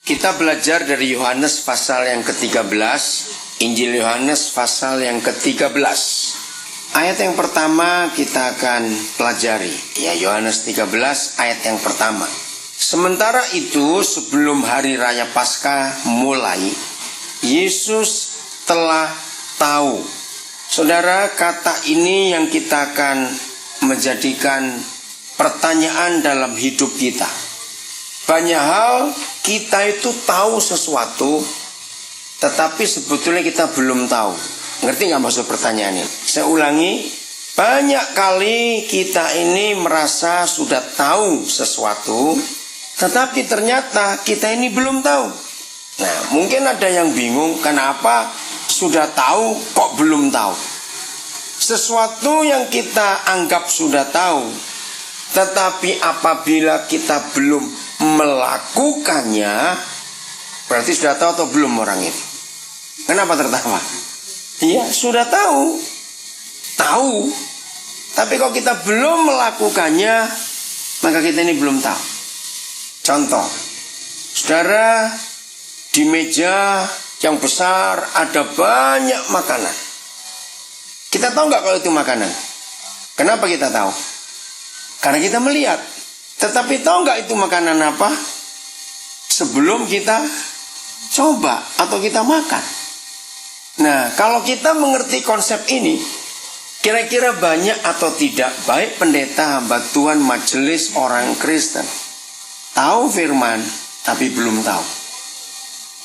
Kita belajar dari Yohanes pasal yang ke-13, Injil Yohanes pasal yang ke-13. Ayat yang pertama kita akan pelajari, ya Yohanes 13 ayat yang pertama. Sementara itu sebelum hari raya Paskah mulai, Yesus telah tahu. Saudara, kata ini yang kita akan menjadikan pertanyaan dalam hidup kita. Banyak hal kita itu tahu sesuatu, tetapi sebetulnya kita belum tahu. Ngerti nggak maksud pertanyaan ini? Saya ulangi, banyak kali kita ini merasa sudah tahu sesuatu, tetapi ternyata kita ini belum tahu. Nah, mungkin ada yang bingung, kenapa sudah tahu kok belum tahu? Sesuatu yang kita anggap sudah tahu, tetapi apabila kita belum melakukannya, berarti sudah tahu atau belum orang itu? Kenapa tertawa? Iya, sudah tahu. Tapi kalau kita belum melakukannya, maka kita ini belum tahu. Contoh, saudara, di meja yang besar ada banyak makanan. Kita tahu nggak kalau itu makanan? Kenapa kita tahu? Karena kita melihat. Tetapi tahu nggak itu makanan apa? Sebelum kita coba atau kita makan. Nah, kalau kita mengerti konsep ini, kira-kira banyak atau tidak baik pendeta, hamba Tuhan, majelis orang Kristen tahu firman tapi belum tahu?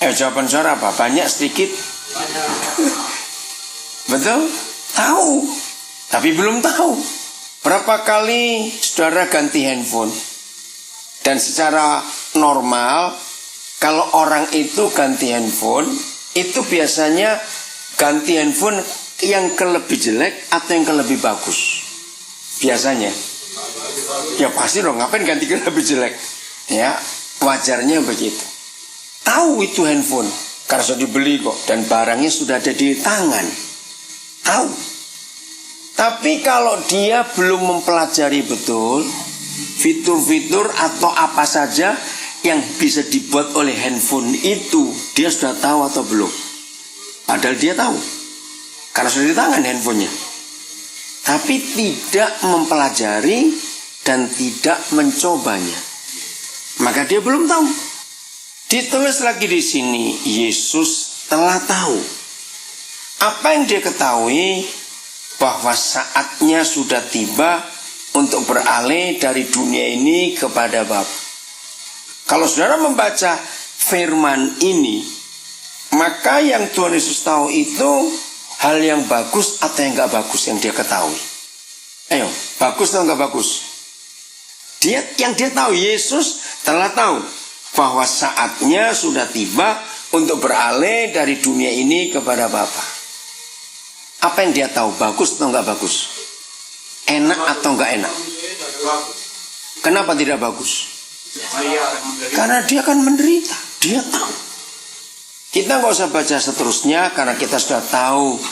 Jawaban saudara apa? Banyak, sedikit? Betul? Tahu tapi belum tahu. Berapa kali saudara ganti handphone? Dan secara normal, kalau orang itu ganti handphone, itu biasanya ganti handphone yang ke lebih jelek atau yang ke lebih bagus? Biasanya ya pasti dong, ngapain ganti ke lebih jelek? Ya, wajarnya begitu. Tahu itu handphone karena sudah dibeli kok, dan barangnya sudah ada di tangan. Tahu. Tapi kalau dia belum mempelajari betul fitur-fitur atau apa saja yang bisa dibuat oleh handphone itu, dia sudah tahu atau belum? Padahal dia tahu, karena sudah di tangan handphonenya. Tapi tidak mempelajari dan tidak mencobanya, maka dia belum tahu. Ditulis lagi di sini, Yesus telah tahu. Apa yang dia ketahui? Bahwa saatnya sudah tiba untuk beralih dari dunia ini kepada Bapa. Kalau saudara membaca firman ini, maka yang Tuhan Yesus tahu itu hal yang bagus atau yang gak bagus yang dia ketahui. Ayo, bagus atau gak bagus? Yang dia tahu, Yesus telah tahu bahwa saatnya sudah tiba untuk beralih dari dunia ini kepada Bapa. Apa yang dia tahu, bagus atau nggak bagus? Enak atau nggak enak? Kenapa tidak bagus? Karena dia akan menderita. Dia tahu. Kita nggak usah baca seterusnya karena kita sudah tahu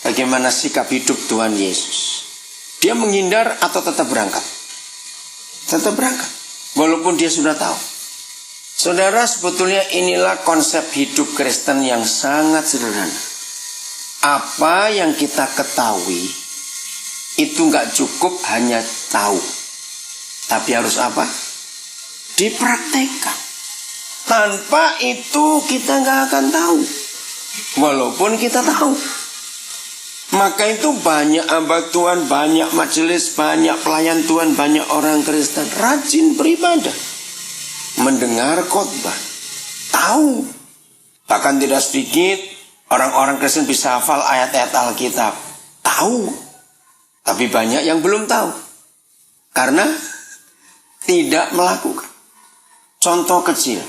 bagaimana sikap hidup Tuhan Yesus. Dia menghindar atau tetap berangkat? Tetap berangkat, walaupun dia sudah tahu. Saudara, sebetulnya inilah konsep hidup Kristen yang sangat sederhana. Apa yang kita ketahui itu nggak cukup hanya tahu, tapi harus apa? Dipraktekkan. Tanpa itu kita nggak akan tahu, walaupun kita tahu. Maka itu banyak hamba Tuhan, banyak majelis, banyak pelayan Tuhan, banyak orang Kristen rajin beribadah, mendengar khotbah, tahu. Bahkan tidak sedikit orang-orang Kristen bisa hafal ayat-ayat Alkitab. Tahu. Tapi banyak yang belum tahu. Karena tidak melakukan. Contoh kecil.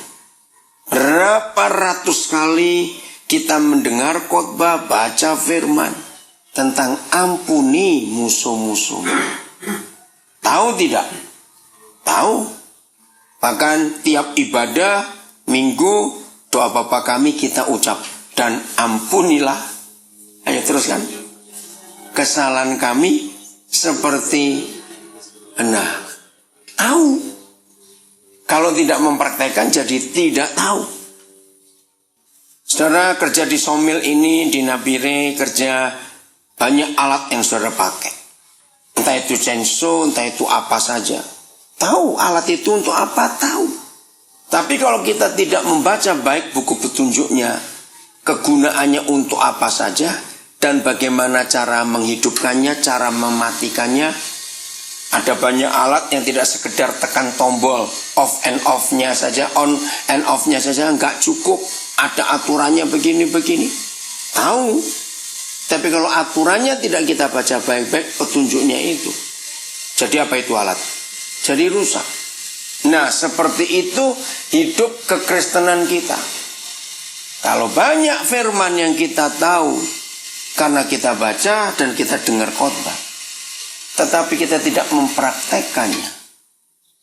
Berapa ratus kali kita mendengar khotbah, baca firman tentang ampuni musuh-musuhmu. Tahu tidak? Tahu. Bahkan tiap ibadah minggu doa Bapa kami kita ucap. Dan ampunilah, ayo teruskan, kesalahan kami seperti tahu. Kalau tidak mempraktekkan jadi tidak tahu. Saudara kerja di Somil ini, di Nabire, kerja banyak alat yang saudara pakai. Entah itu chainsaw, entah itu apa saja. Tahu alat itu untuk apa, tahu. Tapi kalau kita tidak membaca baik buku petunjuknya, kegunaannya untuk apa saja, dan bagaimana cara menghidupkannya, cara mematikannya. Ada banyak alat yang tidak sekedar tekan tombol off and off-nya saja, on and off-nya saja, nggak cukup. Ada aturannya begini-begini. Tahu. Tapi kalau aturannya tidak kita baca baik-baik, petunjuknya itu. Jadi apa itu alat? Jadi rusak. Nah, seperti itu hidup kekristenan kita. Kalau banyak firman yang kita tahu, karena kita baca dan kita dengar khotbah, tetapi kita tidak mempraktekkannya,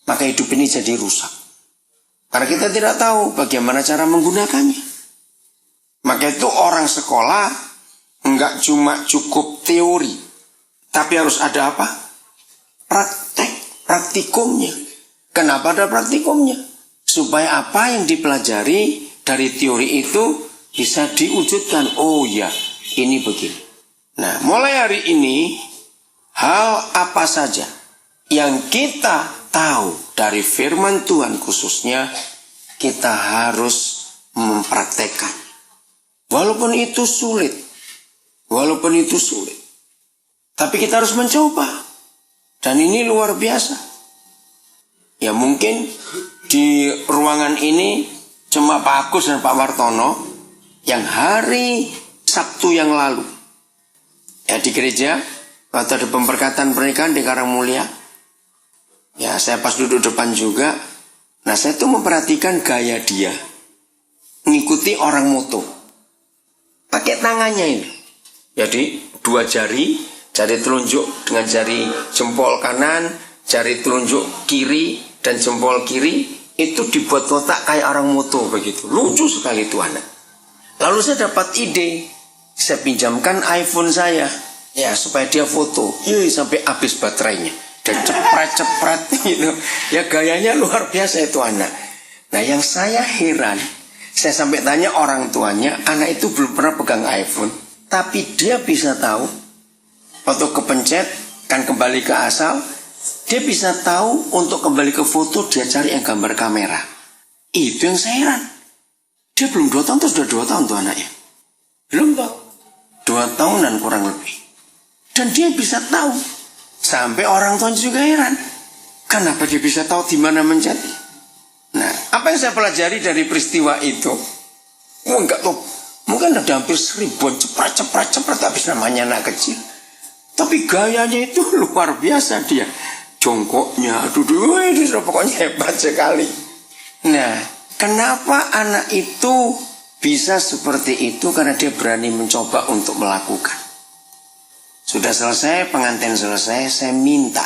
maka hidup ini jadi rusak. Karena kita tidak tahu bagaimana cara menggunakannya. Maka itu orang sekolah enggak cuma cukup teori, tapi harus ada apa? Praktikumnya. Kenapa ada praktikumnya? Supaya apa yang dipelajari dari teori itu bisa diwujudkan. Oh ya, ini begini. Nah, mulai hari ini, hal apa saja yang kita tahu dari firman Tuhan khususnya, kita harus mempraktekkan. Walaupun itu sulit. Tapi kita harus mencoba. Dan ini luar biasa. Ya mungkin di ruangan ini cuma Pak Agus dan Pak Wartono yang hari Sabtu yang lalu, ya di gereja, waktu ada pemberkatan pernikahan di Karangmulia, ya saya pas duduk depan juga. Nah, saya tuh memperhatikan gaya dia mengikuti orang moto. Pakai tangannya ini. Jadi dua jari telunjuk dengan jari jempol kanan, jari telunjuk kiri dan jempol kiri itu dibuat kotak kayak orang moto begitu. Lucu sekali itu anak. Lalu saya dapat ide, saya pinjamkan iPhone saya. Ya, supaya dia foto. Sampai habis baterainya. Dan cepret-cepret gitu. Ya gayanya luar biasa itu anak. Nah, yang saya heran, saya sampai tanya orang tuanya, anak itu belum pernah pegang iPhone. Tapi dia bisa tahu, waktu kepencet, kan kembali ke asal, dia bisa tahu untuk kembali ke foto, dia cari yang gambar kamera. Itu yang saya heran. Dia belum 2 tahun, terus sudah 2 tahun tuh anaknya. Belum tahu. 2 tahunan kurang lebih. Dan dia bisa tahu. Sampai orang tua juga heran. Kenapa dia bisa tahu di mana mencet? Nah, apa yang saya pelajari dari peristiwa itu? Enggak tahu. Mungkin ada hampir 1000-an cepret habis namanya anak kecil. Tapi gayanya itu luar biasa dia. Jongkoknya, duduk, itu pokoknya hebat sekali. Nah, kenapa anak itu bisa seperti itu? Karena dia berani mencoba untuk melakukan. Sudah selesai, pengantin selesai, saya minta.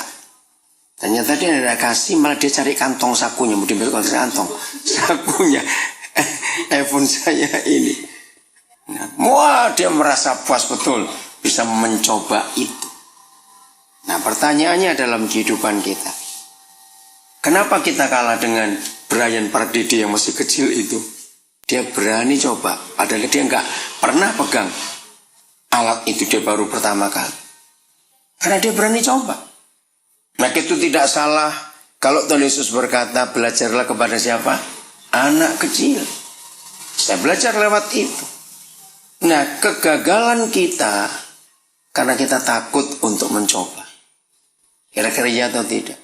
Ternyata dia ada kasih, malah dia cari kantong sakunya. Mau diambil kantong sakunya iPhone saya ini. Nah, wah, dia merasa puas betul bisa mencoba itu. Nah, pertanyaannya dalam kehidupan kita, kenapa kita kalah dengan Brian Pardede yang masih kecil itu? Dia berani coba, padahal dia nggak pernah pegang alat itu, dia baru pertama kali. Karena dia berani coba. Maka itu tidak salah kalau Tuhan Yesus berkata, belajarlah kepada siapa? Anak kecil. Saya belajar lewat itu. Nah, kegagalan kita karena kita takut untuk mencoba. Kira-kira ya atau tidak?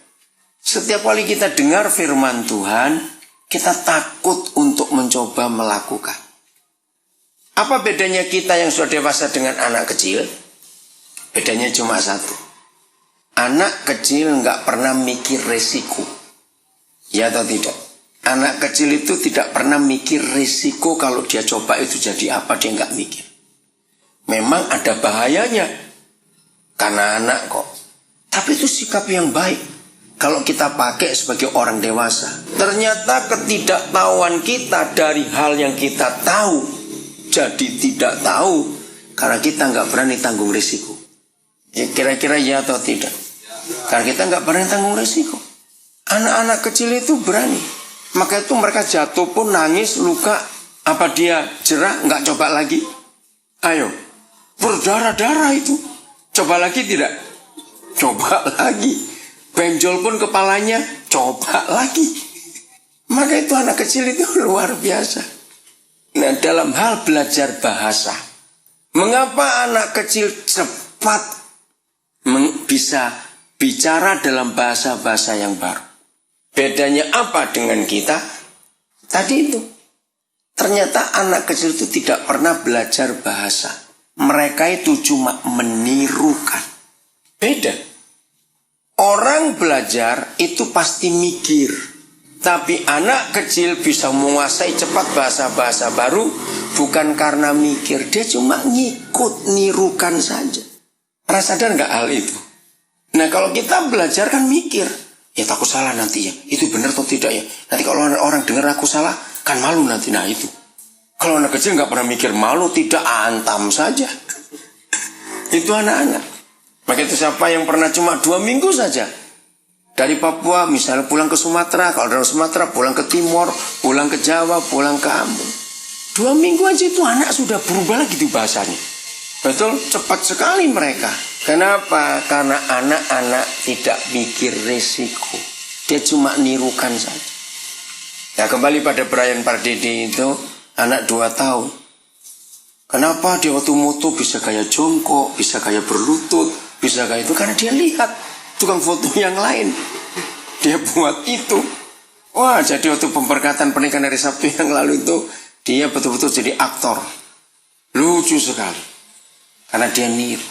Setiap kali kita dengar firman Tuhan, kita takut untuk mencoba melakukan. Apa bedanya kita yang sudah dewasa dengan anak kecil? Bedanya cuma satu. Anak kecil nggak pernah mikir resiko. Ya atau tidak? Anak kecil itu tidak pernah mikir resiko kalau dia coba itu jadi apa, dia nggak mikir. Memang ada bahayanya. Karena anak kok. Tapi itu sikap yang baik. Kalau kita pakai sebagai orang dewasa. Ternyata ketidaktahuan kita dari hal yang kita tahu jadi tidak tahu karena kita nggak berani tanggung risiko. Ya, kira-kira ya atau tidak? Karena kita nggak berani tanggung risiko. Anak-anak kecil itu berani. Maka itu mereka jatuh pun nangis, luka, Apa dia jerah, nggak coba lagi? Ayo, berdarah-darah itu. Coba lagi tidak? Coba lagi. Benjol pun kepalanya, coba lagi. Maka itu anak kecil itu luar biasa. Nah, dalam hal belajar bahasa, mengapa anak kecil cepat bisa bicara dalam bahasa-bahasa yang baru? Bedanya apa dengan kita? Tadi itu. Ternyata anak kecil itu tidak pernah belajar bahasa. Mereka itu cuma menirukan. Beda. Orang belajar itu pasti mikir. Tapi anak kecil bisa menguasai cepat bahasa-bahasa baru bukan karena mikir. Dia cuma ngikut, nirukan saja. Pernah sadar nggak hal itu? Nah, kalau kita belajar kan mikir. Ya takut salah nanti ya. Itu benar atau tidak ya? Nanti kalau orang dengar aku salah, kan malu nanti. Nah itu. Kalau anak kecil nggak pernah mikir malu, tidak, antam saja. Itu anak-anak. Maka itu siapa yang pernah cuma 2 minggu saja. Dari Papua misalnya pulang ke Sumatera. Kalau dari Sumatera pulang ke Timor, pulang ke Jawa, pulang ke Ambon. 2 minggu aja itu anak sudah berubah lagi tuh bahasanya. Betul, cepat sekali mereka. Kenapa? Karena anak-anak tidak mikir risiko. Dia cuma nirukan saja. Ya kembali pada Brian Pardede itu, anak 2 tahun. Kenapa dia waktu moto bisa kayak jongkok, bisa kayak berlutut, bisa kayak itu? Karena dia lihat tukang foto yang lain. Dia buat itu. Wah, jadi waktu pemberkatan pernikahan hari Sabtu yang lalu itu, dia betul-betul jadi aktor. Lucu sekali. Karena dia niru.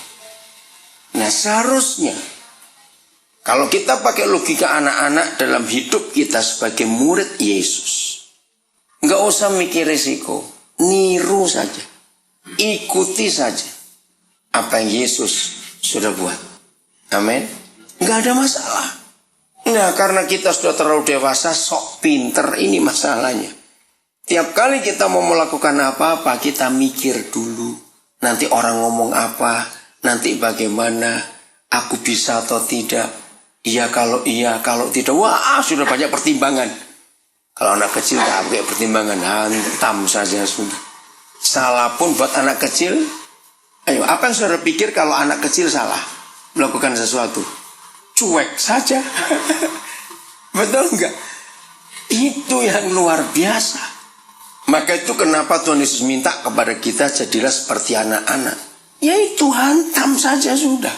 Nah, seharusnya kalau kita pakai logika anak-anak dalam hidup kita sebagai murid Yesus, nggak usah mikir risiko, niru saja, ikuti saja apa yang Yesus sudah buat. Amin. Nggak ada masalah. Nah, karena kita sudah terlalu dewasa, sok pinter, ini masalahnya. Tiap kali kita mau melakukan apa-apa, kita mikir dulu. Nanti orang ngomong apa, nanti bagaimana, aku bisa atau tidak, iya kalau tidak, wah sudah banyak pertimbangan. Kalau anak kecil tak pakai pertimbangan, hantam saja sudah. Salah pun buat anak kecil, ayo apa yang saudara pikir kalau anak kecil salah melakukan sesuatu? Cuek saja. Betul enggak? Itu yang luar biasa. Maka itu kenapa Tuhan Yesus minta kepada kita jadilah seperti anak-anak. Yaitu hantam saja sudah.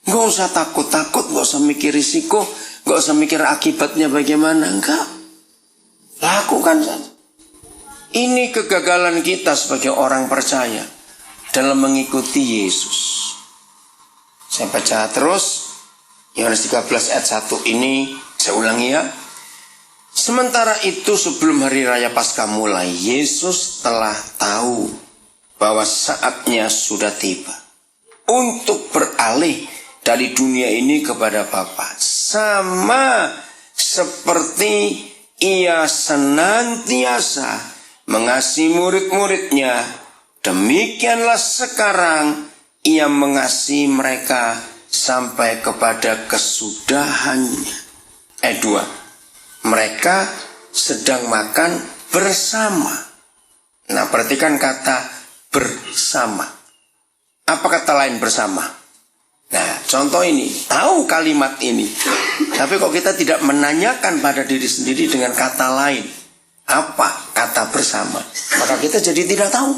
Gak usah takut-takut, gak usah mikir risiko, gak usah mikir akibatnya bagaimana. Enggak. Lakukan saja. Ini kegagalan kita sebagai orang percaya dalam mengikuti Yesus. Saya baca terus. Yohanes 13 ayat 1 ini, saya ulangi ya. Sementara itu sebelum hari raya Paskah mulai, Yesus telah tahu bahwa saatnya sudah tiba untuk beralih dari dunia ini kepada Bapa. Sama seperti ia senantiasa mengasihi murid-muridnya, demikianlah sekarang ia mengasihi mereka sampai kepada kesudahannya. Ayat 2. Mereka sedang makan bersama. Nah, perhatikan kata bersama. Apa kata lain bersama? Nah, contoh ini, tahu kalimat ini. Tapi kok kita tidak menanyakan pada diri sendiri dengan kata lain. Apa kata bersama? Maka kita jadi tidak tahu.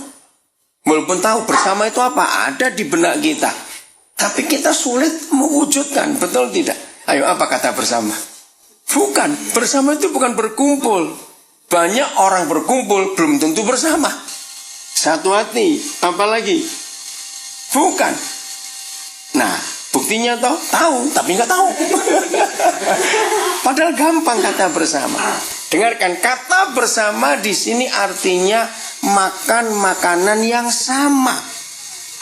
Walaupun tahu bersama itu apa, ada di benak kita. Tapi kita sulit mewujudkan, betul tidak? Ayo, apa kata bersama? Bukan, bersama itu bukan berkumpul. Banyak orang berkumpul belum tentu bersama. Satu hati, apalagi? Bukan. Nah, buktinya tahu, tapi nggak tahu. Padahal gampang kata bersama. Dengarkan, kata bersama di sini artinya makan makanan yang sama.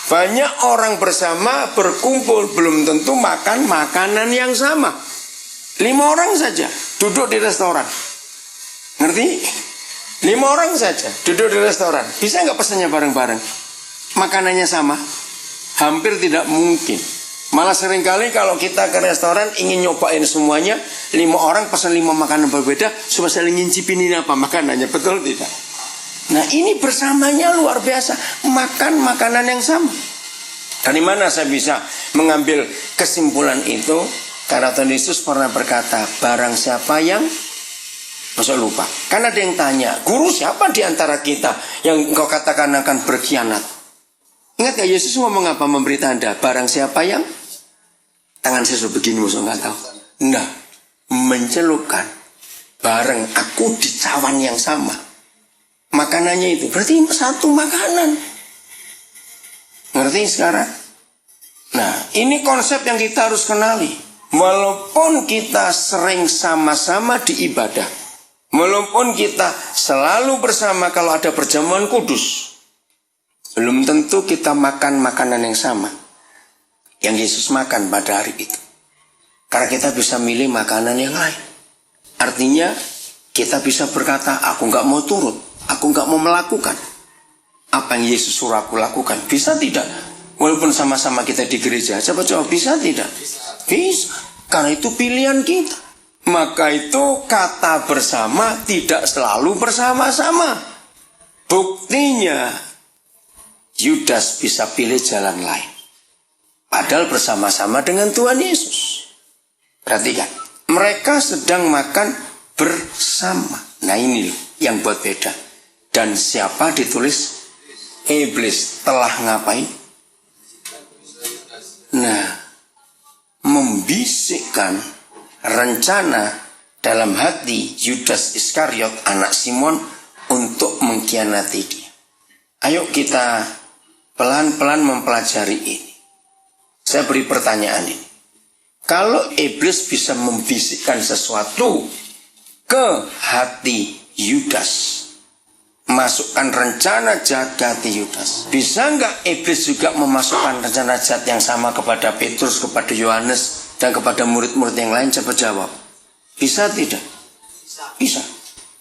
Banyak orang bersama berkumpul belum tentu makan makanan yang sama. 5 orang saja duduk di restoran. Ngerti? 5 orang saja duduk di restoran. Bisa nggak pesannya bareng-bareng? Makanannya sama? Hampir tidak mungkin. Malah seringkali kalau kita ke restoran ingin nyobain semuanya, 5 orang pesan 5 makanan berbeda supaya saling ngincipin ini apa makanannya. Betul tidak? Nah ini bersamanya luar biasa. Makan makanan yang sama. Dari mana saya bisa mengambil kesimpulan itu? Karena Tuhan Yesus pernah berkata, barang siapa yang... Masa lupa? Kan ada yang tanya, guru siapa di antara kita yang engkau katakan akan berkhianat? Ingat gak Yesus ngomong apa memberi tanda? Barang siapa yang... Tangan saya sudah begini, musuh nggak tahu. Nah, mencelupkan bareng aku di cawan yang sama. Makanannya itu berarti satu makanan. Ngerti sekarang? Nah, ini konsep yang kita harus kenali. Walaupun kita sering sama-sama di ibadah, walaupun kita selalu bersama kalau ada perjamuan kudus, belum tentu kita makan makanan yang sama yang Yesus makan pada hari itu. Karena kita bisa milih makanan yang lain. Artinya kita bisa berkata, aku nggak mau turut, aku nggak mau melakukan apa yang Yesus suruh aku lakukan. Bisa tidak? Walaupun sama-sama kita di gereja, coba-coba bisa tidak? Bisa. Karena itu pilihan kita. Maka itu kata bersama tidak selalu bersama-sama. Buktinya Yudas bisa pilih jalan lain. Padahal bersama-sama dengan Tuhan Yesus. Perhatikan, mereka sedang makan bersama. Nah ini loh yang buat beda. Dan siapa ditulis? Iblis telah ngapain? Nah, membisikkan rencana dalam hati Yudas Iskariot, anak Simon, untuk mengkhianati dia. Ayo kita pelan-pelan mempelajari ini. Saya beri pertanyaan ini. Kalau iblis bisa membisikkan sesuatu ke hati Yudas, masukkan rencana jahat ke hati Yudas, bisa nggak iblis juga memasukkan rencana jahat yang sama kepada Petrus, kepada Yohanes, dan kepada murid-murid yang lain? Coba jawab. Bisa tidak? Bisa.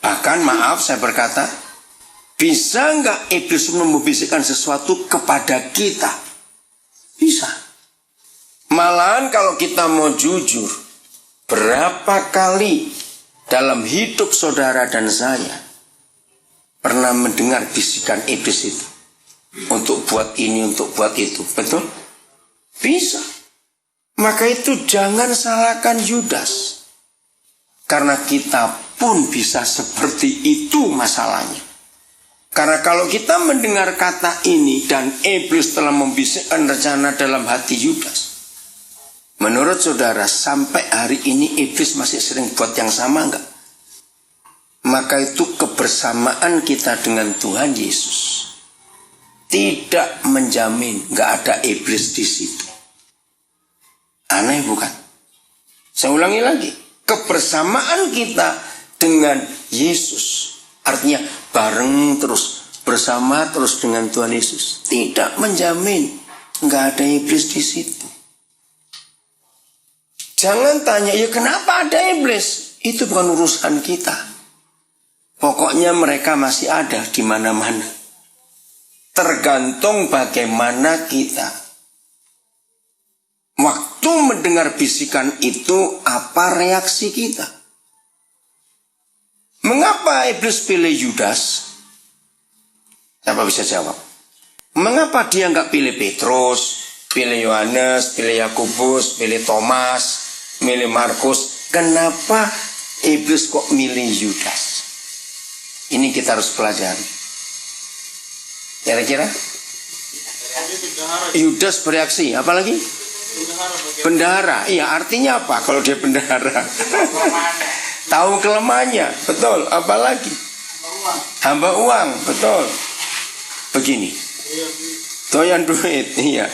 Bahkan maaf saya berkata, bisa nggak iblis membisikkan sesuatu kepada kita? Bisa. Malahan kalau kita mau jujur, berapa kali dalam hidup saudara dan saya pernah mendengar bisikan iblis itu? Untuk buat ini, untuk buat itu. Betul? Bisa. Maka itu jangan salahkan Yudas. Karena kita pun bisa seperti itu masalahnya. Karena kalau kita mendengar kata ini dan iblis telah membisikkan rencana dalam hati Yudas, menurut saudara, sampai hari ini iblis masih sering buat yang sama enggak? Maka itu kebersamaan kita dengan Tuhan Yesus tidak menjamin enggak ada iblis di situ. Aneh bukan? Saya ulangi lagi. Kebersamaan kita dengan Yesus, artinya bareng terus, bersama terus dengan Tuhan Yesus, tidak menjamin enggak ada iblis di situ. Jangan tanya, ya kenapa ada iblis? Itu bukan urusan kita. Pokoknya mereka masih ada di mana-mana. Tergantung bagaimana kita. Waktu mendengar bisikan itu, apa reaksi kita? Mengapa iblis pilih Yudas? Siapa bisa jawab? Mengapa dia nggak pilih Petrus, pilih Yohanes, pilih Yakobus, pilih Thomas, milih Markus? Kenapa iblis kok milih Yudas? Ini kita harus pelajari. Kira-kira Yudas bereaksi apa lagi? Bendahara. Iya, artinya apa kalau dia bendahara? Tahu kelemahannya. Betul. Apalagi hamba uang. Betul. Begini, doyan duit. Iya.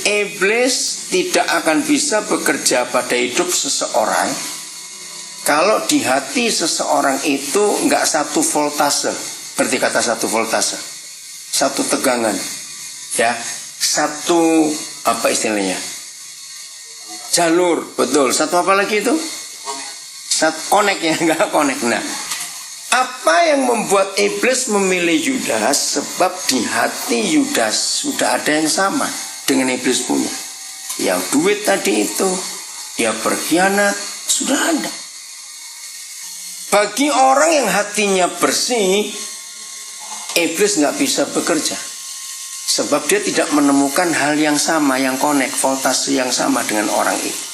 Iblis tidak akan bisa bekerja pada hidup seseorang kalau di hati seseorang itu nggak satu voltase. Berarti kata satu voltase, satu tegangan, ya, satu apa istilahnya, jalur. Betul. Satu apa lagi itu? Satu connect, ya, nggak connect. Nah, apa yang membuat iblis memilih Yudas? Sebab di hati Yudas sudah ada yang sama dengan iblis punya. Yang duit tadi itu, dia berkhianat, sudah ada. Bagi orang yang hatinya bersih, iblis nggak bisa bekerja. Sebab dia tidak menemukan hal yang sama, yang connect, voltase yang sama dengan orang itu.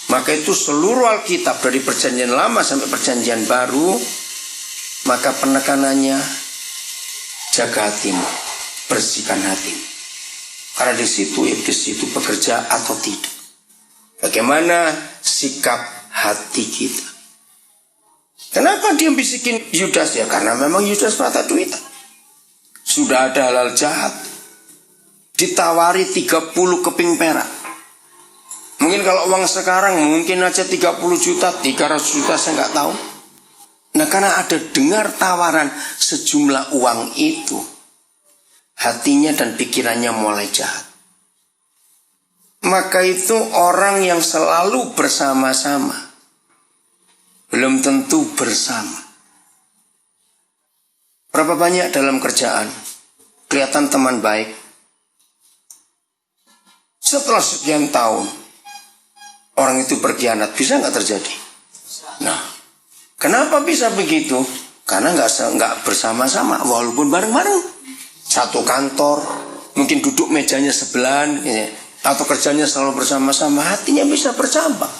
Maka itu seluruh Alkitab dari perjanjian lama sampai perjanjian baru, maka penekanannya jaga hatimu, bersihkan hatimu. Karena di situ iblis itu bekerja atau tidak. Bagaimana sikap hati kita? Kenapa dia bisikin Yudas ya? Karena memang Yudas mata duitan. Sudah ada halal jahat, ditawari 30 keping perak. Mungkin kalau uang sekarang mungkin aja 30 juta, 300 juta, saya nggak tahu. Nah, karena ada dengar tawaran sejumlah uang itu, hatinya dan pikirannya mulai jahat. Maka itu orang yang selalu bersama-sama belum tentu bersama. Berapa banyak dalam kerjaan kelihatan teman baik, setelah sekian tahun orang itu berkhianat, bisa nggak terjadi? Nah, kenapa bisa begitu? Karena nggak bersama-sama, walaupun bareng-bareng satu kantor, mungkin duduk mejanya sebelahan, atau kerjanya selalu bersama-sama, hatinya bisa bercabang.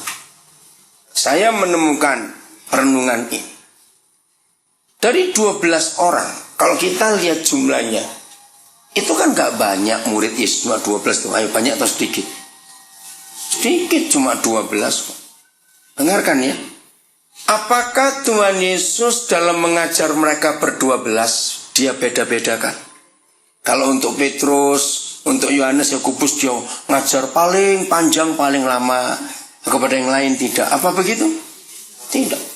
Saya menemukan renungan ini. Dari 12 orang, kalau kita lihat jumlahnya, itu kan gak banyak murid Yesus, cuma 12 tuh. Ayo banyak atau sedikit? Sedikit, cuma 12 kok. Dengarkan ya. Apakah Tuhan Yesus dalam mengajar mereka ber-12, dia beda-bedakan? Kalau untuk Petrus, untuk Yohanes, Yakobus, dia ngajar paling panjang, paling lama. Kepada yang lain tidak. Apa begitu? Tidak.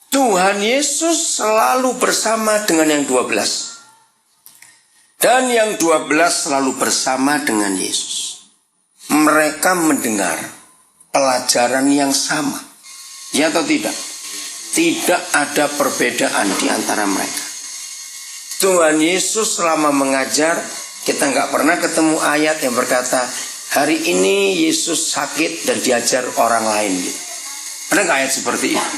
Tuhan Yesus selalu bersama dengan yang 12. Dan yang 12 selalu bersama dengan Yesus. Mereka mendengar pelajaran yang sama. Ya atau tidak? Tidak ada perbedaan di antara mereka. Tuhan Yesus selama mengajar, kita nggak pernah ketemu ayat yang berkata, hari ini Yesus sakit dan diajar orang lain. Ada nggak ayat seperti itu?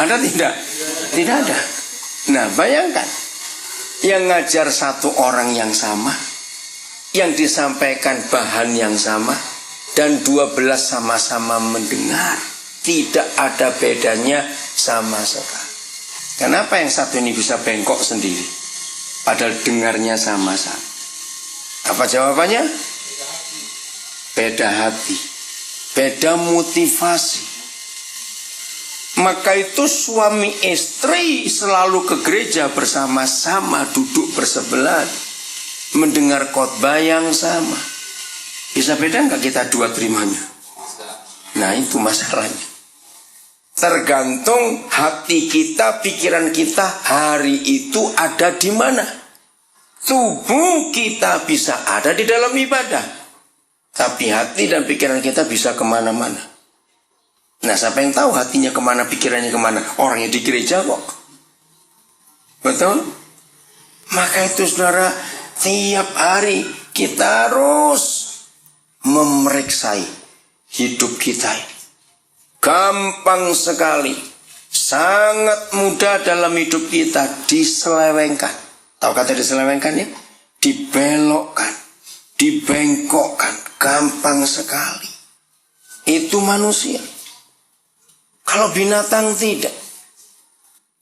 Ada tidak? Tidak ada. Nah, bayangkan, yang ngajar satu orang yang sama, yang disampaikan bahan yang sama, dan 12 sama-sama mendengar. Tidak ada bedanya sama sekali. Kenapa yang satu ini bisa bengkok sendiri? Padahal dengarnya sama-sama. Apa jawabannya? Beda hati, beda motivasi. Maka itu suami istri selalu ke gereja bersama-sama, duduk bersebelahan, mendengar khotbah yang sama. Bisa beda nggak kita dua terimanya? Nah, itu masalahnya. Tergantung hati kita, pikiran kita hari itu ada di mana. Tubuh kita bisa ada di dalam ibadah, tapi hati dan pikiran kita bisa kemana-mana. Nah, siapa yang tahu hatinya kemana, pikirannya kemana? Orangnya di gereja kok. Betul? Maka itu saudara, tiap hari kita harus memeriksai hidup kita ini. Gampang sekali, sangat mudah dalam hidup kita diselewengkan. Tahu kata diselewengkan ya? Dibelokkan, dibengkokkan, gampang sekali. Itu manusia. Kalau binatang tidak.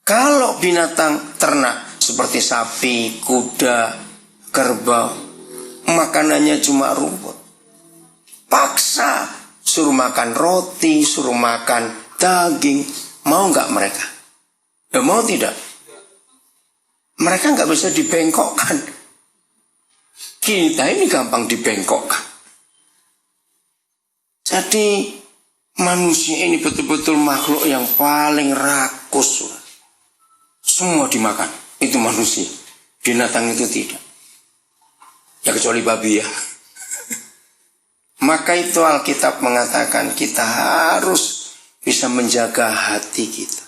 Kalau binatang ternak seperti sapi, kuda, kerbau, makanannya cuma rumput. Paksa suruh makan roti, suruh makan daging, mau nggak mereka? Ya mau tidak? Mereka nggak bisa dibengkokkan. Kita ini gampang dibengkokkan. Jadi manusia ini betul-betul makhluk yang paling rakus. Semua dimakan. Itu manusia. Binatang itu tidak. Ya kecuali babi ya. Maka itu Alkitab mengatakan kita harus bisa menjaga hati kita.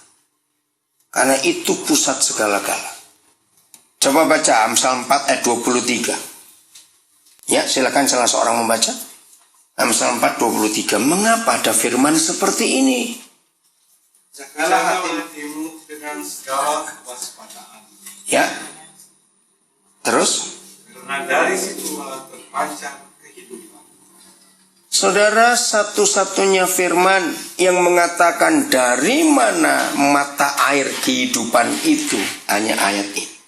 Karena itu pusat segala-gala. Coba baca Amsal 4 ayat 23. Ya, silakan salah seorang membaca. Amsal 4:23. Mengapa ada firman seperti ini? Jagalah hatimu dengan segala kewaspadaan. Ya, Terus? Karena dari situ terpancar kehidupan. Saudara, satu-satunya firman yang mengatakan dari mana mata air kehidupan itu hanya ayat ini.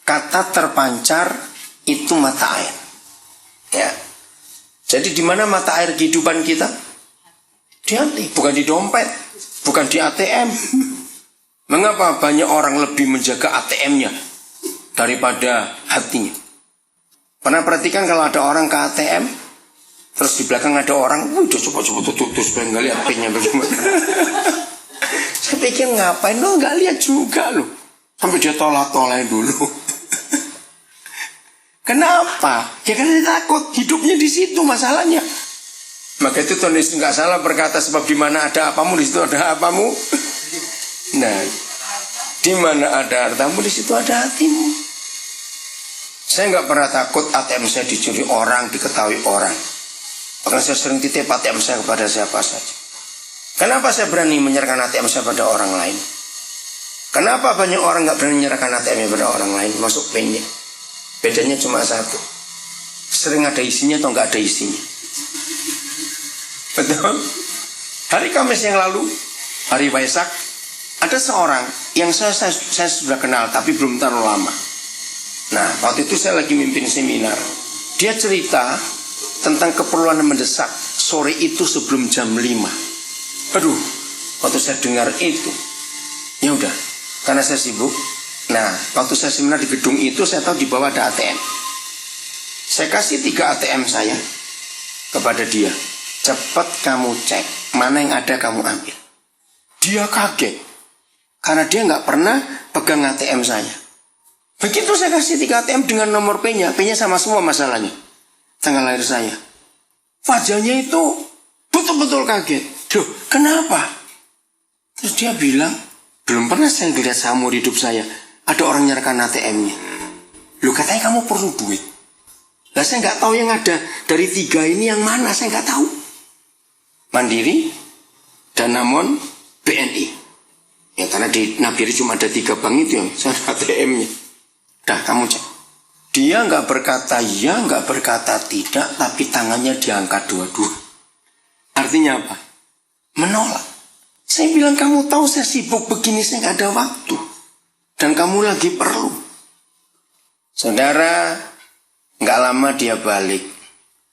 Kata terpancar itu mata air. Ya. Jadi di mana mata air kehidupan kita? Di hati, bukan di dompet, bukan di ATM. Mengapa banyak orang lebih menjaga ATM-nya daripada hatinya? Pernah perhatikan kalau ada orang ke ATM, terus di belakang ada orang, udah coba tutup supaya nggak lihat pinnya bagaimana. Saya pikir ngapain lo nggak lihat juga lo, sampai dia tolak-tolak dulu. Kenapa? Ya karena dia takut hidupnya di situ masalahnya. Maka itu Tuhan Yesus nggak salah berkata sebab di mana ada apamu di situ ada apamu. Nah, di mana ada hartamu di situ ada hatimu. Saya nggak pernah takut ATM saya dicuri orang, diketahui orang. Bahkan saya sering titip ATM saya kepada siapa saja. Kenapa saya berani menyerahkan ATM saya pada orang lain? Kenapa banyak orang nggak berani menyerahkan ATM-nya pada orang lain? Masuk PIN-nya. Bedanya cuma satu. Sering ada isinya atau nggak ada isinya. Betul? Hari Kamis yang lalu, hari Waisak, ada seorang yang saya sudah kenal tapi belum terlalu lama. Nah, waktu itu saya lagi mimpin seminar. Dia cerita tentang keperluan mendesak sore itu sebelum jam 5. Aduh, waktu saya dengar itu, ya udah, karena saya sibuk. Nah, waktu saya seminar di gedung itu, saya tahu di bawah ada ATM. Saya kasih 3 ATM saya kepada dia. Cepat kamu cek, mana yang ada kamu ambil. Dia kaget, karena dia nggak pernah pegang ATM saya. Begitu saya kasih 3 ATM dengan nomor PIN-nya sama semua masalahnya. Tanggal lahir saya. Wajahnya itu betul-betul kaget. Duh, kenapa? Terus dia bilang, belum pernah saya lihat seumur hidup saya ada orang nyerahkan ATM-nya. Lu katanya kamu perlu duit. Lah saya nggak tahu yang ada dari 3 ini yang mana, saya nggak tahu. Mandiri, Danamon, BNI. Ya karena di Nabiri cuma ada 3 bank itu yang saya ada ATM-nya. Dah kamu cek. Dia nggak berkata ya, nggak berkata tidak, tapi tangannya diangkat dua-dua. Artinya apa? Menolak. Saya bilang kamu tahu saya sibuk begini, saya nggak ada waktu. Dan kamu lagi perlu. Saudara, nggak lama dia balik.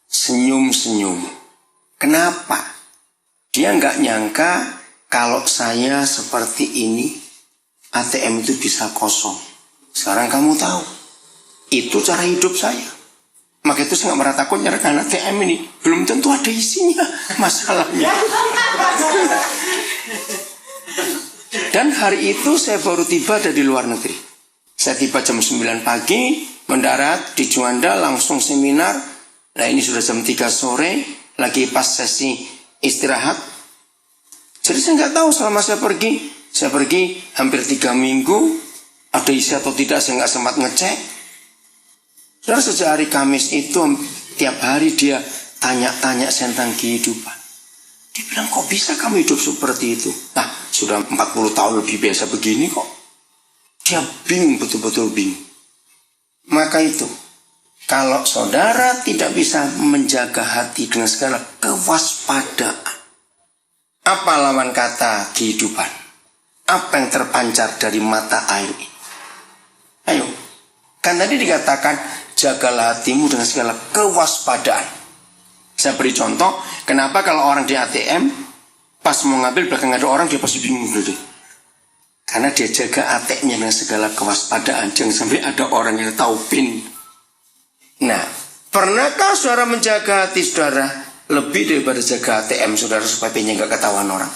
Senyum-senyum. Kenapa? Dia nggak nyangka kalau saya seperti ini, ATM itu bisa kosong. Sekarang kamu tahu. Itu cara hidup saya. Maka itu saya nggak pernah takut nyerahkan ATM ini. Belum tentu ada isinya masalahnya. Dan hari itu saya baru tiba dari luar negeri. Saya tiba jam 9 pagi, mendarat di Juanda, langsung seminar. Nah ini sudah jam 3 sore, lagi pas sesi istirahat. Jadi saya nggak tahu selama saya pergi hampir 3 minggu, ada isi atau tidak saya nggak sempat ngecek. Saudara, sejak hari Kamis itu tiap hari dia tanya-tanya tentang kehidupan. Dia bilang, kok bisa kamu hidup seperti itu? Nah, sudah 40 tahun lebih biasa begini kok. Dia bingung, betul-betul bingung. Maka itu, kalau saudara tidak bisa menjaga hati dengan segala kewaspadaan, apa lawan kata kehidupan? Apa yang terpancar dari mata air ini? Ayo, kan tadi dikatakan, jagalah hatimu dengan segala kewaspadaan. Saya beri contoh, kenapa kalau orang di ATM, pas mau ngambil belakang ada orang, dia pasti bingung gitu. Karena dia jaga ATM-nya dengan segala kewaspadaan. Jangan sampai ada orang yang tahu PIN. Nah, pernahkah saudara menjaga hati saudara lebih daripada jaga ATM saudara supaya PIN-nya nggak ketahuan orang?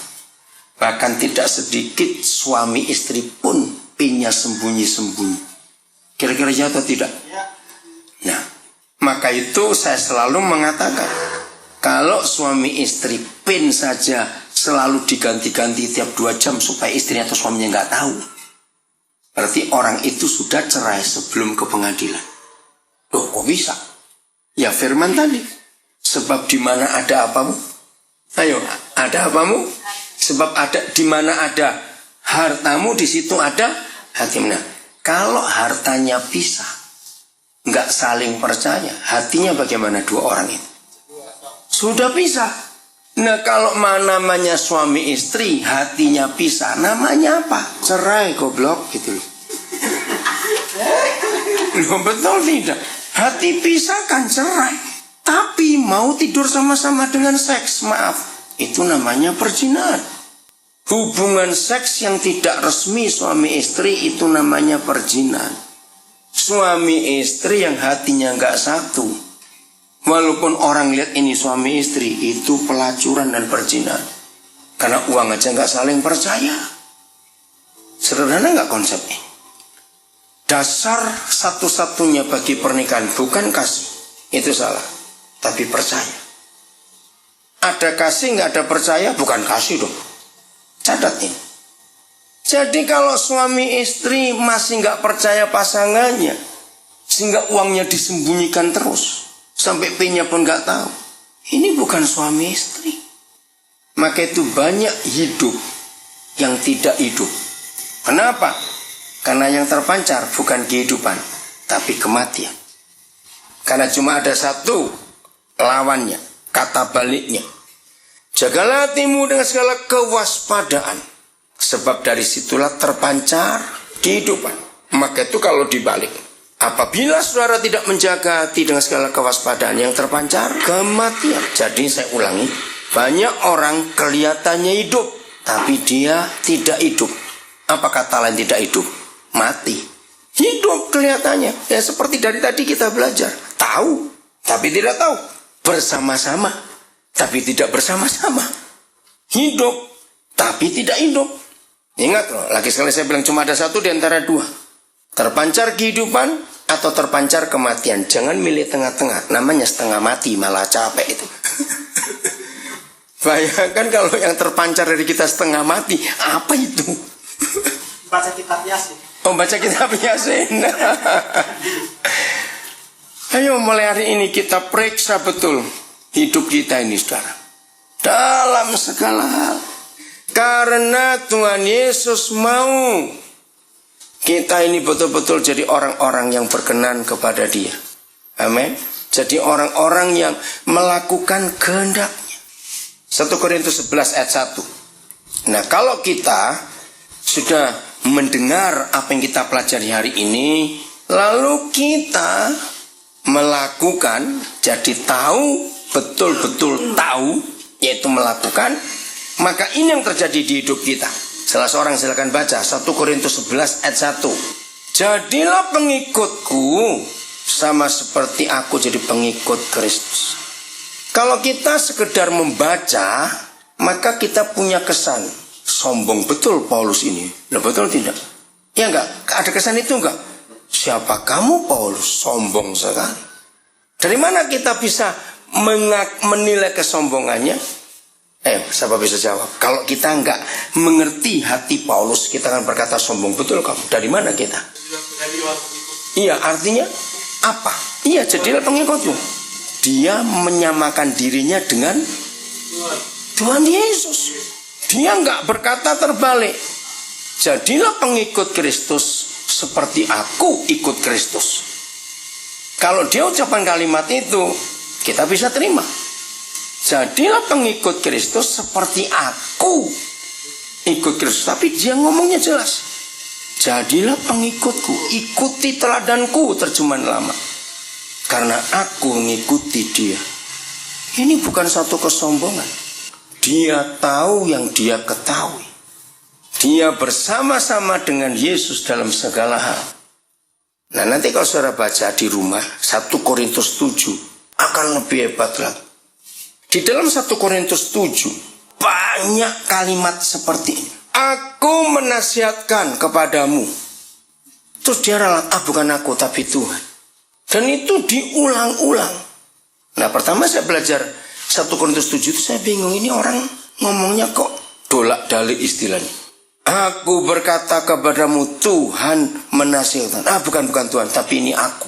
Bahkan tidak sedikit suami istri pun PIN-nya sembunyi-sembunyi. Kira-kira ya atau tidak? Nah, maka itu saya selalu mengatakan, kalau suami istri PIN saja selalu diganti-ganti tiap 2 jam supaya istrinya atau suaminya nggak tahu, berarti orang itu sudah cerai sebelum ke pengadilan. Loh, kok bisa? Ya firman tadi, sebab di mana ada apamu? Ayo, ada apamu? Sebab ada di mana ada hartamu, di situ ada hatimu. Nah, kalau hartanya pisah, nggak saling percaya. Hatinya bagaimana dua orang itu? Sudah pisah. Nah kalau namanya suami istri, hatinya pisah, namanya apa? Cerai goblok gitu loh. Loh betul tidak? Hati pisah kan cerai. Tapi mau tidur sama-sama dengan seks, maaf, itu namanya perzinahan. Hubungan seks yang tidak resmi suami istri itu namanya perzinahan. Suami istri yang hatinya nggak satu, walaupun orang lihat ini suami istri, itu pelacuran dan perzinahan. Karena uang aja nggak saling percaya. Sederhana nggak konsepnya? Dasar satu-satunya bagi pernikahan bukan kasih, itu salah, tapi percaya. Ada kasih nggak ada percaya, bukan kasih dong. Catat ini. Jadi kalau suami istri masih nggak percaya pasangannya, sehingga uangnya disembunyikan terus, sampai P-nya pun nggak tahu, ini bukan suami istri. Maka itu banyak hidup yang tidak hidup. Kenapa? Karena yang terpancar bukan kehidupan, tapi kematian. Karena cuma ada satu lawannya, kata baliknya. Jagalah hatimu dengan segala kewaspadaan, sebab dari situlah terpancar kehidupan. Maka itu kalau dibalik, apabila saudara tidak menjaga hati dengan segala kewaspadaan, yang terpancar kematian. Jadi saya ulangi, banyak orang kelihatannya hidup, tapi dia tidak hidup. Apa kata lain tidak hidup? Mati. Hidup kelihatannya. Ya seperti dari tadi kita belajar. Tahu, tapi tidak tahu. Bersama-sama, tapi tidak bersama-sama. Hidup, tapi tidak hidup. Ingat loh, lagi sekali saya bilang cuma ada satu di antara dua. Terpancar kehidupan atau terpancar kematian. Jangan milih tengah-tengah. Namanya setengah mati, malah capek itu. Bayangkan kalau yang terpancar dari kita setengah mati, apa itu? Baca kitab Yasin. Oh, baca kitab Yasin. Ayo mulai hari ini kita periksa betul hidup kita ini, saudara. Dalam segala hal. Karena Tuhan Yesus mau kita ini betul-betul jadi orang-orang yang berkenan kepada Dia. Amin. Jadi orang-orang yang melakukan kehendaknya. 1 Korintus 11 ayat 1. Nah, kalau kita sudah mendengar apa yang kita pelajari hari ini, lalu kita melakukan, jadi tahu, betul-betul tahu, yaitu melakukan, maka ini yang terjadi di hidup kita. Salah seorang silakan baca 1 Korintus 11 ayat 1. Jadilah pengikutku sama seperti aku jadi pengikut Kristus. Kalau kita sekedar membaca, maka kita punya kesan sombong betul Paulus ini. Loh, betul tidak? Ya enggak? Ada kesan itu enggak? Siapa kamu Paulus? Sombong sekali. Dari mana kita bisa menilai kesombongannya? Siapa bisa jawab? Kalau kita enggak mengerti hati Paulus, kita akan berkata sombong betul kamu. Dari mana kita? Iya, artinya apa? Iya, jadilah pengikutku. Dia menyamakan dirinya dengan Tuhan Yesus. Dia enggak berkata terbalik. Jadilah pengikut Kristus seperti aku ikut Kristus. Kalau dia ucapan kalimat itu, kita bisa terima. Jadilah pengikut Kristus seperti aku ikut Kristus. Tapi dia ngomongnya jelas. Jadilah pengikutku, ikuti teladanku, terjemahan lama. Karena aku mengikuti dia. Ini bukan satu kesombongan. Dia tahu yang dia ketahui. Dia bersama-sama dengan Yesus dalam segala hal. Nah, nanti kalau saudara baca di rumah 1 Korintus 7 akan lebih hebat lagi. Di dalam 1 Korintus 7 banyak kalimat seperti ini. Aku menasihatkan kepadamu. Terus dia ralat, bukan aku tapi Tuhan. Dan itu diulang-ulang. Nah, pertama saya belajar 1 Korintus 7 itu saya bingung. Ini orang ngomongnya kok dolak-dalik istilahnya. Aku berkata kepadamu, Tuhan menasihatkan. Bukan Tuhan, tapi ini aku.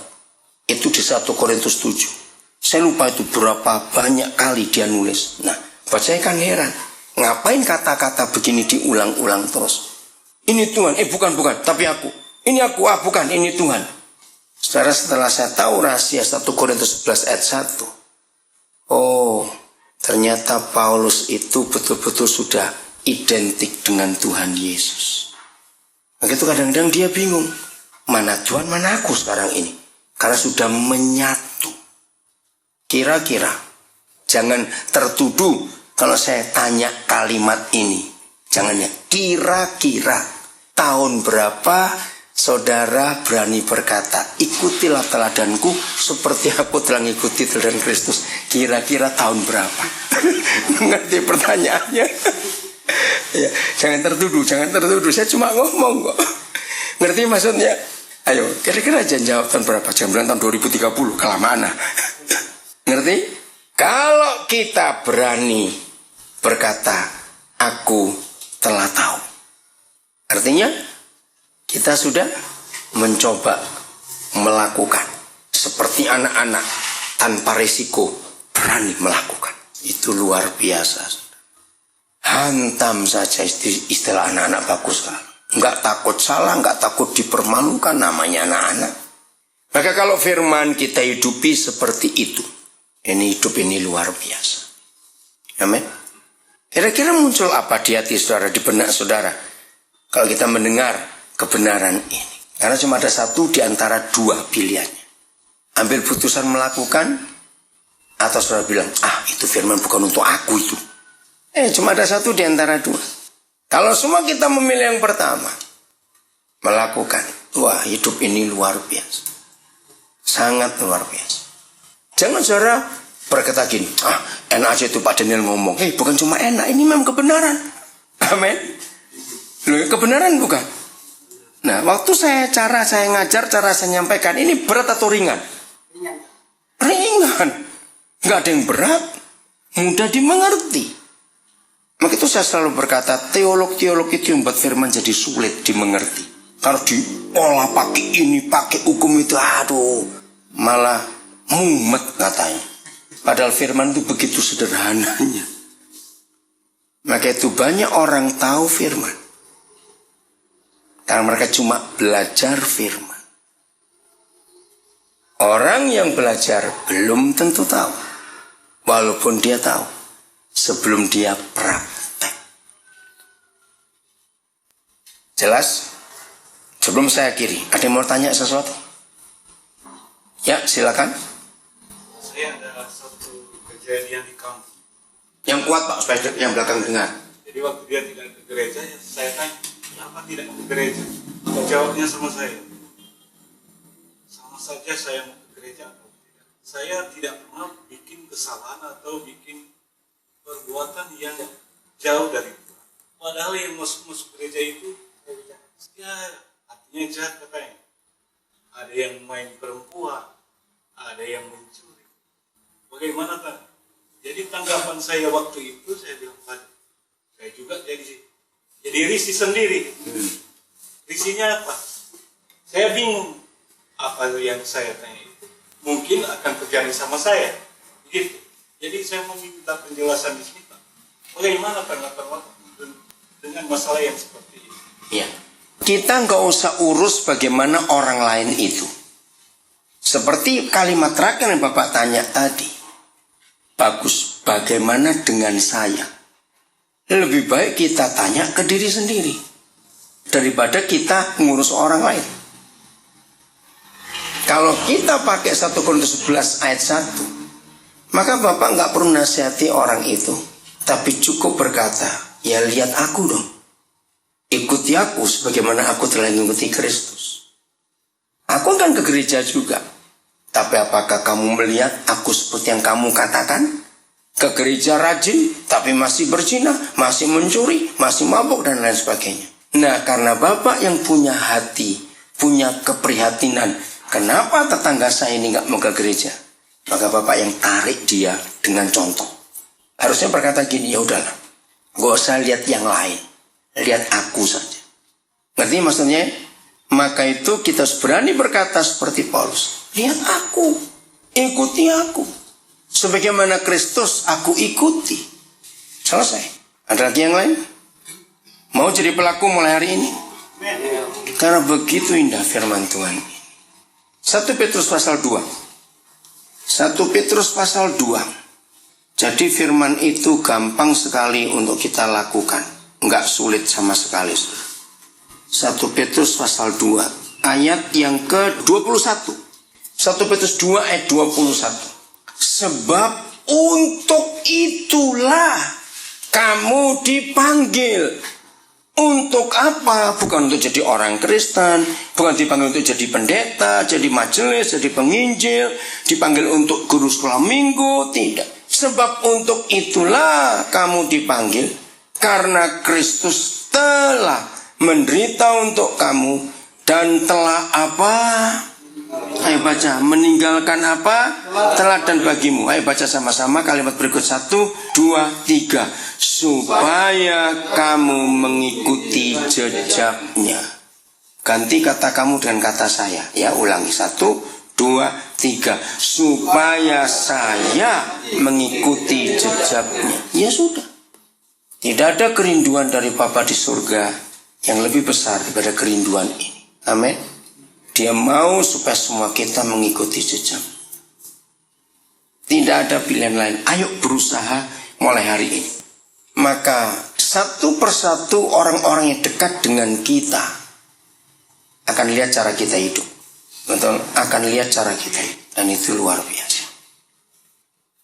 Itu di 1 Korintus 7. Saya lupa itu berapa banyak kali dia nulis. Nah, buat saya kan heran. Ngapain kata-kata begini diulang-ulang terus? Ini Tuhan, bukan, tapi aku. Ini aku, bukan, ini Tuhan. Saudara, setelah saya tahu rahasia 1 Korintus 11 ayat 1. Oh, ternyata Paulus itu betul-betul sudah identik dengan Tuhan Yesus. Begitu kadang-kadang dia bingung. Mana Tuhan, mana aku sekarang ini? Karena sudah menyatu. Kira-kira, jangan tertuduh kalau saya tanya kalimat ini. Jangan ya, kira-kira tahun berapa saudara berani berkata, ikutilah teladanku seperti aku telah mengikuti teladan Kristus. Kira-kira tahun berapa? Ngerti pertanyaannya? Ya, jangan tertuduh. Saya cuma ngomong kok. Ngerti maksudnya? Ayo, kira-kira aja jawab tahun berapa? Jangan bilang tahun 2030, kelamaan. Ngerti? Kalau kita berani berkata, aku telah tahu. Artinya, kita sudah mencoba melakukan. Seperti anak-anak, tanpa risiko, berani melakukan. Itu luar biasa. Hantam saja istilah anak-anak bagus sekali. Enggak takut salah, enggak takut dipermalukan, namanya anak-anak. Maka kalau firman kita hidupi seperti itu, ini hidup ini luar biasa. Amin. Kira-kira muncul apa di hati saudara, di benak saudara, kalau kita mendengar kebenaran ini? Karena cuma ada satu di antara dua pilihannya. Ambil putusan melakukan, atau saudara bilang, itu firman bukan untuk aku itu. Cuma ada satu di antara dua. Kalau semua kita memilih yang pertama, melakukan, wah hidup ini luar biasa. Sangat luar biasa. Jangan saudara berkata gini, enak aja itu Pak Daniel ngomong. Bukan cuma enak, ini memang kebenaran. Amin. Loh, kebenaran bukan? Nah, waktu saya ngajar, cara saya nyampaikan, ini berat atau ringan? Ringan. Nggak ada yang berat. Mudah dimengerti. Maka itu saya selalu berkata, teolog-teolog itu yang buat firman jadi sulit dimengerti. Kalau diolah pakai ini, pakai hukum itu, malah mumet katanya. Padahal firman itu begitu sederhananya. Maka itu banyak orang tahu firman. Karena mereka cuma belajar firman. Orang yang belajar belum tentu tahu. Walaupun dia tahu. Sebelum dia praktek. Jelas? Sebelum saya akhiri, ada yang mau tanya sesuatu? Ya, silakan. Saya ada satu kejadian di kampung. Yang kuat Pak, supaya yang belakang dengar. Jadi waktu dia tidak ke gereja, saya tanya, kenapa tidak ke gereja? Jawabnya sama saya, sama saja saya mau ke gereja atau tidak. Saya tidak pernah bikin kesalahan atau bikin perbuatan yang jauh dari Tuhan. Padahal yang masuk gereja itu, ya artinya jahat katanya. Ada yang main perempuan, ada yang mencuri. Bagaimana kan? Jadi tanggapan saya waktu itu, saya bilang, saya juga jadi risih sendiri. Risihnya apa? Saya bingung apa yang saya tanya itu. Mungkin akan terjadi sama saya. Begitu. Jadi saya meminta penjelasan di sini, Pak. Bagaimana tanggapan dengan masalah yang seperti ini? Ya. Kita nggak usah urus bagaimana orang lain itu. Seperti kalimat terakhir yang Bapak tanya tadi. Bagus, bagaimana dengan saya? Lebih baik kita tanya ke diri sendiri. Daripada kita ngurus orang lain. Kalau kita pakai 1 Korintus 11 ayat 1. Maka Bapak nggak perlu nasihati orang itu. Tapi cukup berkata, ya lihat aku dong. Ikuti aku sebagaimana aku telah mengikuti Kristus. Aku akan ke gereja juga. Tapi apakah kamu melihat aku seperti yang kamu katakan? Ke gereja rajin, tapi masih berzina, masih mencuri, masih mabuk dan lain sebagainya. Nah, karena Bapak yang punya hati, punya keprihatinan, kenapa tetangga saya ini nggak mau ke gereja? Maka Bapak yang tarik dia dengan contoh. Harusnya berkata gini, ya udahlah, gak usah lihat yang lain, lihat aku saja. Ngerti maksudnya? Maka itu kita harus berani berkata seperti Paulus, lihat aku, ikuti aku, sebagaimana Kristus aku ikuti. Selesai. Ada lagi yang lain? Mau jadi pelaku mulai hari ini? Karena begitu indah firman Tuhan. 1 Petrus pasal 2. 1 Petrus pasal 2. Jadi firman itu gampang sekali untuk kita lakukan. Enggak sulit sama sekali. 1 Petrus pasal 2. Ayat yang ke-21. 1 Petrus 2 ayat 21. Sebab untuk itulah kamu dipanggil. Untuk apa? Bukan untuk jadi orang Kristen, bukan dipanggil untuk jadi pendeta, jadi majelis, jadi penginjil, dipanggil untuk guru sekolah minggu, tidak. Sebab untuk itulah kamu dipanggil, karena Kristus telah menderita untuk kamu dan telah apa? Ayo baca, meninggalkan apa? Teladan bagimu. Ayo baca sama-sama kalimat berikut 1, 2, 3. Supaya kamu mengikuti jejaknya. Ganti kata kamu dengan kata saya. Ya, ulangi 1, 2, 3. Supaya saya mengikuti jejaknya. Ya sudah. Tidak ada kerinduan dari Bapa di surga yang lebih besar daripada kerinduan ini. Amin. Dia mau supaya semua kita mengikuti jejak. Tidak ada pilihan lain. Ayo berusaha mulai hari ini. Maka satu persatu orang-orang yang dekat dengan kita akan lihat cara kita hidup. Betul? Akan lihat cara kita hidup. Dan itu luar biasa.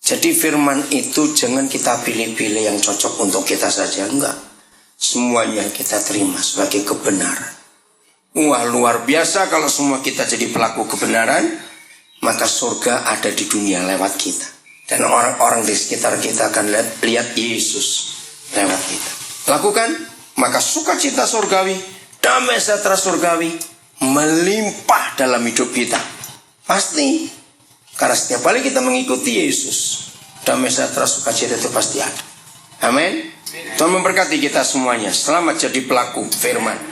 Jadi firman itu jangan kita pilih-pilih yang cocok untuk kita saja. Enggak. Semuanya kita terima sebagai kebenaran. Wah, luar biasa kalau semua kita jadi pelaku kebenaran, maka surga ada di dunia lewat kita. Dan orang-orang di sekitar kita akan lihat Yesus lewat kita. Lakukan, maka sukacita surgawi, damai sejahtera surgawi melimpah dalam hidup kita. Pasti. Karena setiap kali kita mengikuti Yesus, damai sejahtera sukacita itu pasti ada. Amin. Tuhan memberkati kita semuanya. Selamat jadi pelaku firman.